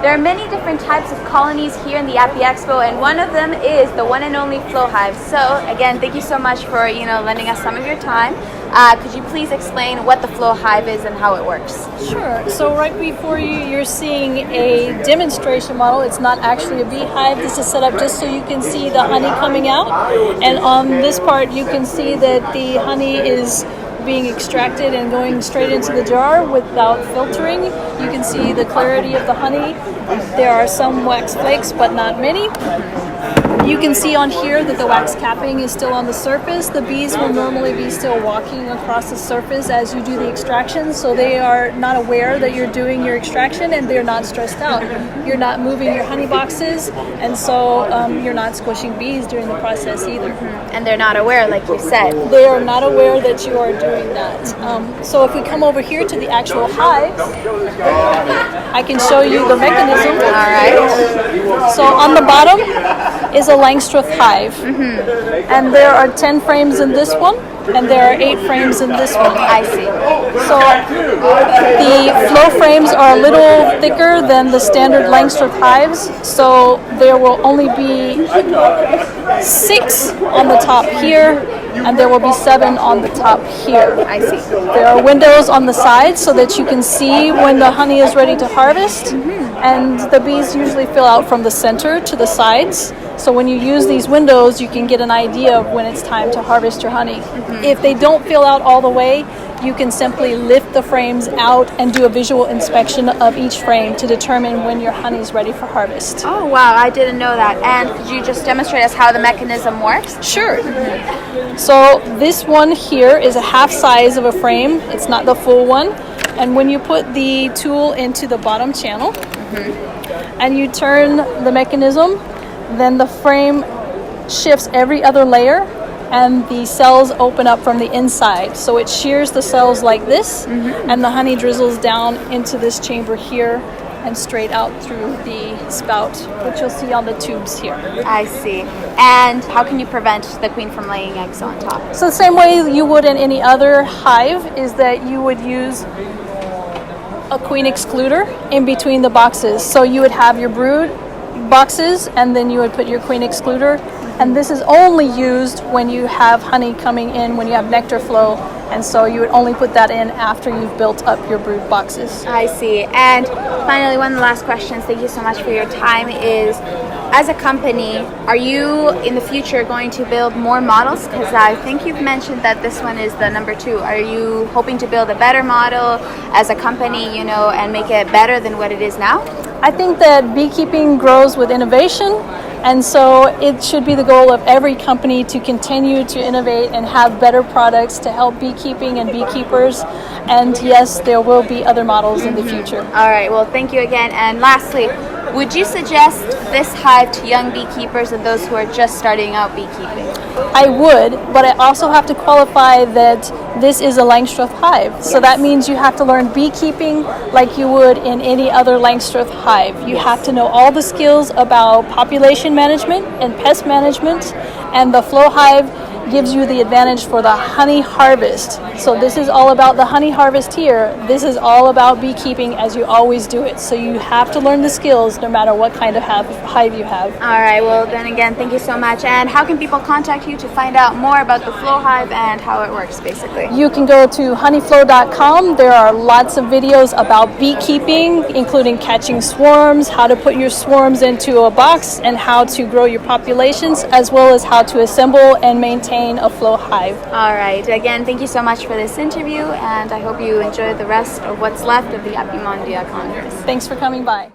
there are many different types of colonies here in the Api Expo, and one of them is the one and only Flow Hive. So again, thank you so much for lending us some of your time. Could you please explain what the Flow Hive is and how it works? Sure. So right before you, you're seeing a demonstration model. It's not actually a beehive. This is set up just so you can see the honey coming out. And on this part, you can see that the honey is being extracted and going straight into the jar without filtering. You can see the clarity of the honey. There are some wax flakes, but not many. You can see on here that the wax capping is still on the surface. The bees will normally be still walking across the surface as you do the extraction, so they are not aware that you're doing your extraction and they're not stressed out. You're not moving your honey boxes, and so you're not squishing bees during the process either. And they're not aware, like you said. They are not aware that you are doing that. So if we come over here to the actual hive, I can show you the mechanism. All right. So on the bottom is a Langstroth hive, and there are 10 frames in this one, and there are 8 frames in this one. I see. So the flow frames are a little thicker than the standard Langstroth hives, so there will only be 6 on the top here, and there will be 7 on the top here. I see. There are windows on the sides so that you can see when the honey is ready to harvest, and the bees usually fill out from the center to the sides. So when you use these windows, you can get an idea of when it's time to harvest your honey. If they don't fill out all the way, you can simply lift the frames out and do a visual inspection of each frame to determine when your honey is ready for harvest. Oh wow, I didn't know that. And could you just demonstrate us how the mechanism works? Sure. So this one here is a half size of a frame. It's not the full one. And when you put the tool into the bottom channel and you turn the mechanism, then the frame shifts every other layer and the cells open up from the inside. So it shears the cells like this, and the honey drizzles down into this chamber here and straight out through the spout, which you'll see on the tubes here. I see. And how can you prevent the queen from laying eggs on top? So the same way you would in any other hive is that you would use a queen excluder in between the boxes. So you would have your brood boxes, and then you would put your queen excluder, and this is only used when you have honey coming in, when you have nectar flow, and so you would only put that in after you've built up your brood boxes. I see. And finally, one of the last questions, thank you so much for your time, is as a company, are you in the future going to build more models? Because I think you've mentioned that this one is the number 2. Are you hoping to build a better model as a company, and make it better than what it is now? I think that beekeeping grows with innovation, and so it should be the goal of every company to continue to innovate and have better products to help beekeeping and beekeepers. And yes, there will be other models in the future. All right, well, thank you again. And lastly, would you suggest this hive to young beekeepers and those who are just starting out beekeeping? I would, but I also have to qualify that this is a Langstroth hive. So that means you have to learn beekeeping like you would in any other Langstroth hive. You have to know all the skills about population management and pest management, and the Flow Hive gives you the advantage for the honey harvest. So this is all about the honey harvest here. This is all about beekeeping as you always do it. So you have to learn the skills no matter what kind of hive you have. All right, well then again, thank you so much. And how can people contact you to find out more about the Flow Hive and how it works basically? You can go to honeyflow.com. There are lots of videos about beekeeping, including catching swarms, how to put your swarms into a box, and how to grow your populations, as well as how to assemble and maintain a Flow Hive. All right. Again, thank you so much for this interview, and I hope you enjoy the rest of what's left of the Apimondia Congress. Thanks for coming by.